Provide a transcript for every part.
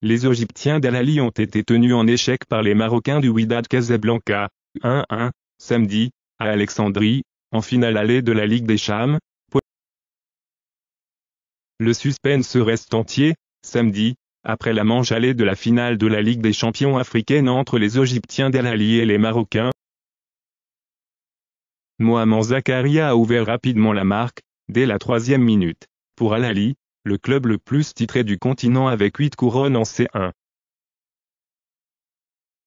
Les Égyptiens d'Al Ahly ont été tenus en échec par les Marocains du Wydad Casablanca, 1-1, samedi, à Alexandrie, en finale allée de la Ligue des Champions. Le suspense reste entier, samedi, après la manche allée de la finale de la Ligue des Champions africaine entre les Égyptiens d'Al Ahly et les Marocains. Mohamed Zakaria a ouvert rapidement la marque, dès la 3e minute, pour Al Ahly, le club le plus titré du continent avec 8 couronnes en C1.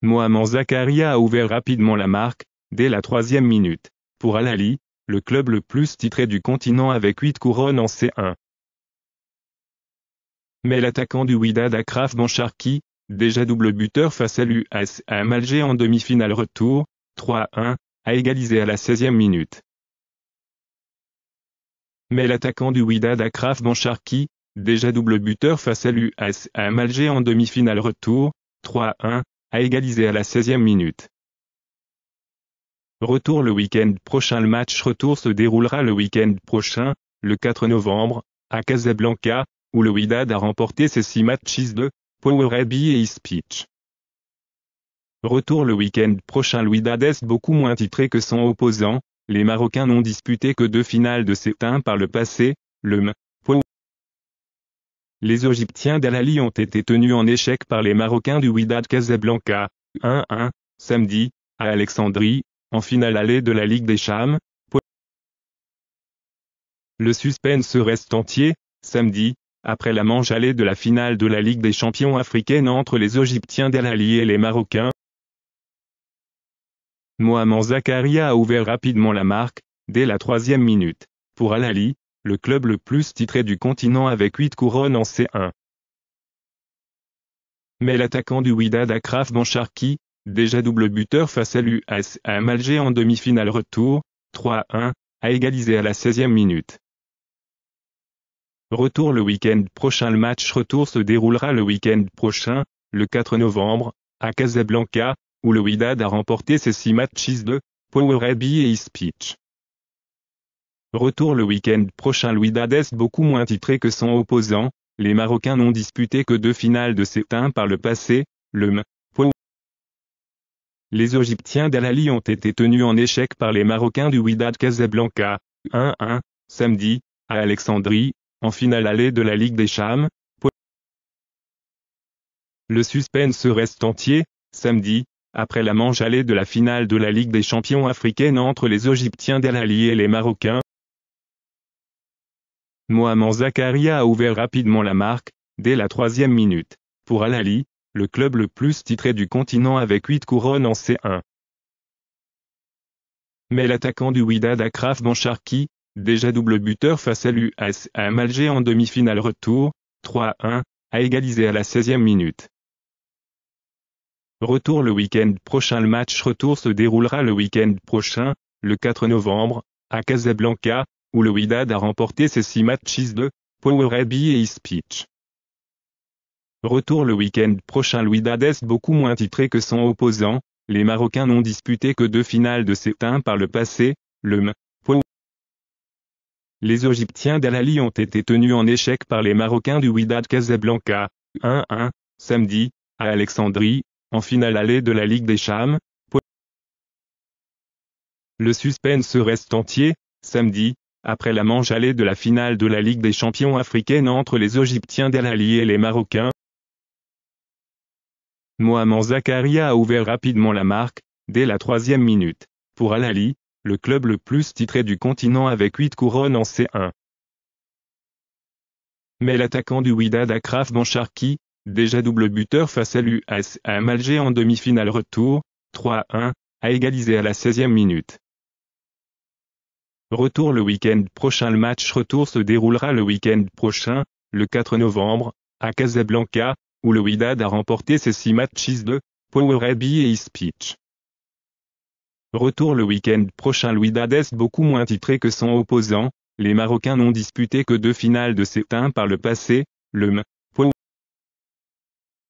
Mohamed Zakaria a ouvert rapidement la marque, dès la 3e minute, pour Al Ahly, le club le plus titré du continent avec 8 couronnes en C1. Mais l'attaquant du Wydad Achraf Bencharki, déjà double buteur face à l'USM Alger en demi-finale retour, 3-1, a égalisé à la 16e minute. Mais l'attaquant du Wydad Achraf Bencharki, déjà double buteur face à l'USM Alger en demi-finale retour, 3-1, a égalisé à la 16e minute. Retour le week-end prochain. Le match retour se déroulera le week-end prochain, le 4 novembre, à Casablanca, où le Wydad a remporté ses 6 matchs de Powerrabi et Ispitch. Retour le week-end prochain. Le Wydad est beaucoup moins titré que son opposant, les Marocains n'ont disputé que 2 finales de C1 par le passé, Les Égyptiens d'Al Ahly ont été tenus en échec par les Marocains du Wydad Casablanca, 1-1, samedi, à Alexandrie, en finale allée de la Ligue des Champions. Le suspense reste entier, samedi, après la manche allée de la finale de la Ligue des Champions africaine entre les Égyptiens d'Al Ahly et les Marocains. Mohamed Zakaria a ouvert rapidement la marque, dès la 3e minute, pour Al Ahly, le club le plus titré du continent avec 8 couronnes en C1. Mais l'attaquant du Wydad Achraf Bencharki, déjà double buteur face à l'USM Alger en demi-finale retour, 3-1, a égalisé à la 16e minute. Retour le week-end prochain. Le match retour se déroulera le week-end prochain, le 4 novembre, à Casablanca, où le Wydad a remporté ses 6 matchs de Powerrabi et Ispitch. Retour le week-end prochain. Le Wydad est beaucoup moins titré que son opposant, les Marocains n'ont disputé que 2 finales de C1 par le passé, Les Égyptiens d'Al Ahly ont été tenus en échec par les Marocains du Wydad Casablanca, 1-1, samedi, à Alexandrie, en finale allée de la Ligue des Champions. Le suspense reste entier, samedi, après la manche allée de la finale de la Ligue des Champions africaine entre les Égyptiens d'Al Ahly et les Marocains. Mohamed Zakaria a ouvert rapidement la marque, dès la 3e minute, pour Al Ahly, le club le plus titré du continent avec 8 couronnes en C1. Mais l'attaquant du Wydad Achraf Bencharki, déjà double buteur face à l'USM Alger en demi-finale retour, 3-1, a égalisé à la 16e minute. Retour le week-end prochain. Le match retour se déroulera le week-end prochain, le 4 novembre, à Casablanca, où le Wydad a remporté ses 6 matchs de Powerrabi et Ispitch. Retour le week-end prochain. Le Wydad est beaucoup moins titré que son opposant, les Marocains n'ont disputé que 2 finales de C1 par le passé, Les Égyptiens d'Al Ahly ont été tenus en échec par les Marocains du Wydad Casablanca, 1-1, samedi, à Alexandrie, en finale allée de la Ligue des Champions. Le suspense reste entier, samedi, après la manche allée de la finale de la Ligue des Champions africaine entre les Égyptiens d'Al Ahly et les Marocains. Mohamed Zakaria a ouvert rapidement la marque, dès la 3e minute, pour Al Ahly, le club le plus titré du continent avec 8 couronnes en C1. Mais l'attaquant du Wydad Achraf Bencharki, déjà double buteur face à l'USM Alger en demi-finale retour, 3-1, a égalisé à la 16e minute. Retour le week-end prochain. Le match retour se déroulera le week-end prochain, le 4 novembre, à Casablanca, où le Wydad a remporté ses 6 matchs de Powerrabi et Ispitch. Retour le week-end prochain. Le Wydad est beaucoup moins titré que son opposant, les Marocains n'ont disputé que 2 finales de C1 par le passé,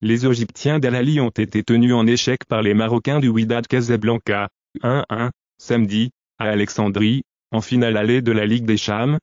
Les Égyptiens d'Al Ahly ont été tenus en échec par les Marocains du Wydad Casablanca, 1-1, samedi, à Alexandrie, en finale allée de la Ligue des Champions.